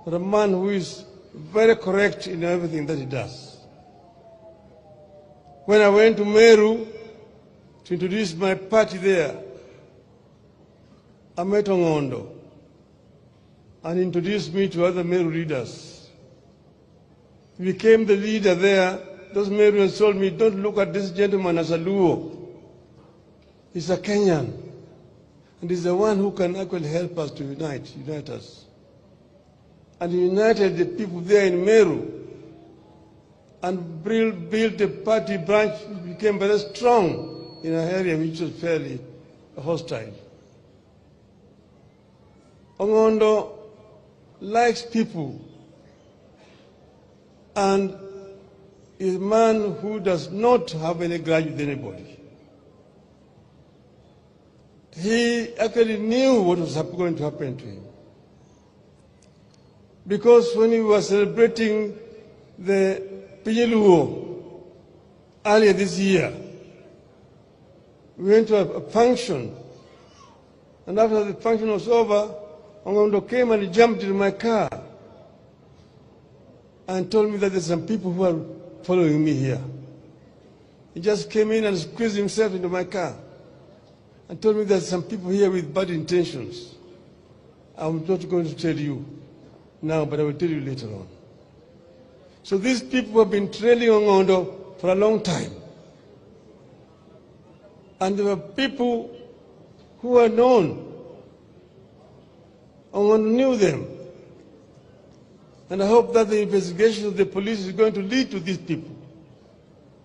but a man who is very correct in everything that he does. When I went to Meru to introduce my party there, I met Ongondo and introduced me to other Meru leaders. He became the leader there. Those Meruans told me, don't look at this gentleman as a Luo. He's a Kenyan, and he's the one who can actually help us to unite us. And he united the people there in Meru and built a party branch which became very strong in an area which was fairly hostile. Ongondo likes people and is a man who does not have any grudge with anybody. He actually knew what was going to happen to him. Because when he was celebrating the Pinyeluo earlier this year, we went to a function, and after the function was over, Ongondo came and he jumped into my car and told me that there's some people who are following me here. He just came in and squeezed himself into my car and told me there's some people here with bad intentions. I'm not going to tell you now, but I will tell you later on. So these people have been trailing Ongondo for a long time. And there were people who are known. Ongondo knew them. And I hope that the investigation of the police is going to lead to these people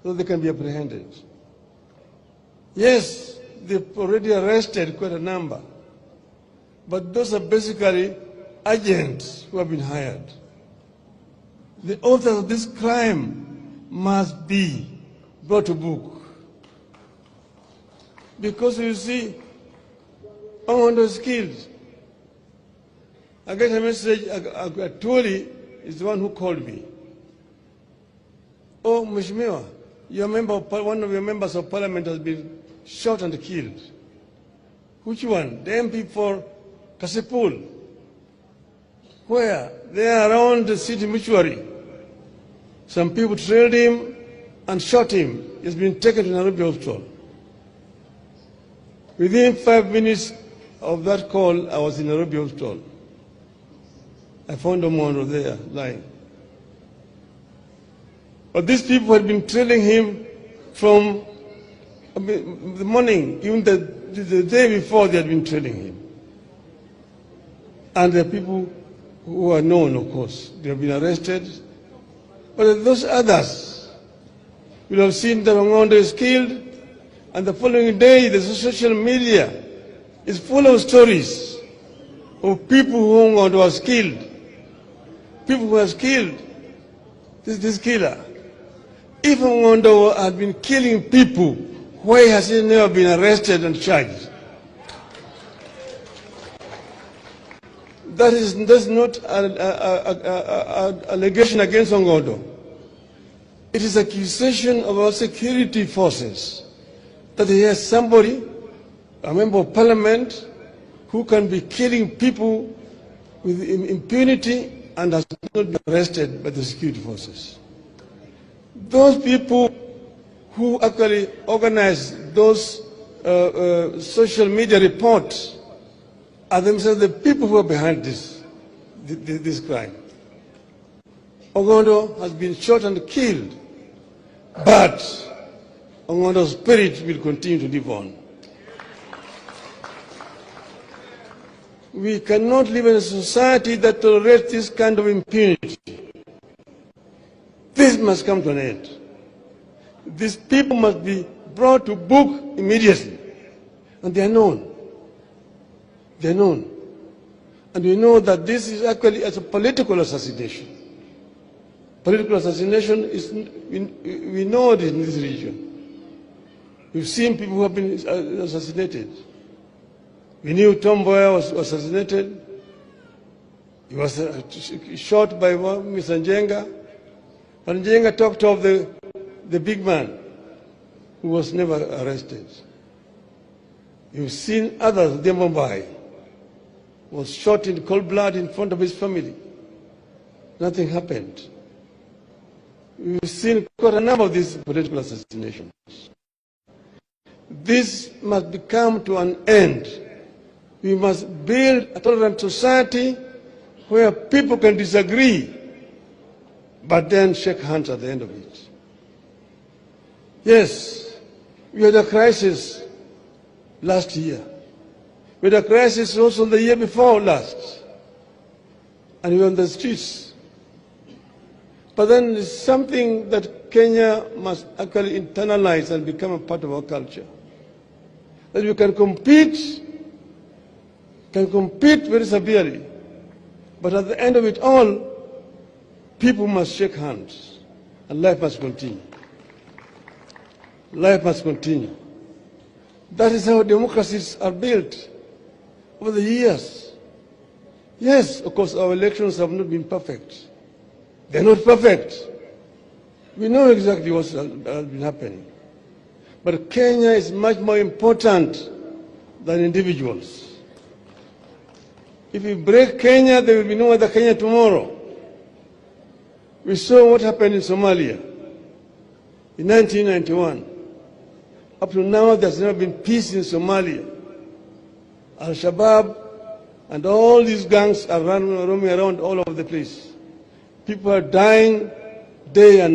so they can be apprehended. Yes, they've already arrested quite a number, but those are basically agents who have been hired. The authors of this crime must be brought to book. Because you see, Ongondo is killed. I get a message, Atuli is the one who called me. Oh, Mheshimiwa, one of your members of parliament has been shot and killed. Which one? The MP for Kasipul. Where? They are around the city mortuary. Some people trailed him and shot him. He's been taken to Nairobi Hospital. Within 5 minutes of that call, I was in Nairobi Hospital. I found Ongondo there, lying. But these people had been trailing him from the morning, even the day before they had been trailing him. And the people who are known, of course, they have been arrested. But those others will have seen that Ongondo is killed, and the following day the social media is full of stories of people who Ongondo was killed. People who has killed this killer. If Ongondo had been killing people, why has he never been arrested and charged? That's not an allegation against Ongondo. It is accusation of our security forces that he has somebody, a member of parliament, who can be killing people with impunity and has not been arrested by the security forces. Those people who actually organize those social media reports are themselves the people who are behind this crime. Ongondo has been shot and killed, but Ongondo's spirit will continue to live on. We cannot live in a society that tolerates this kind of impunity. This must come to an end. These people must be brought to book immediately. And they are known. They are known. And we know that this is actually a political assassination. Political assassination is, we know it in this region. We've seen people who have been assassinated. We knew Tom Mboya was assassinated. He was shot by Mr. Njenga. But Njenga talked of the big man who was never arrested. You've seen others, Mumbai was shot in cold blood in front of his family. Nothing happened. We've seen quite a number of these political assassinations. This must come to an end. We must build a tolerant society where people can disagree, but then shake hands at the end of it. Yes, we had a crisis last year. We had a crisis also the year before last. And we were on the streets. But then it's something that Kenya must actually internalize and become a part of our culture. That we can compete very severely. But at the end of it all, people must shake hands and life must continue. Life must continue. That is how democracies are built over the years. Yes, of course, our elections have not been perfect. They're not perfect. We know exactly what has been happening. But Kenya is much more important than individuals. If we break Kenya, there will be no other Kenya tomorrow. We saw what happened in Somalia in 1991. Up to now, there's never been peace in Somalia. Al-Shabaab and all these gangs are roaming around all over the place. People are dying day and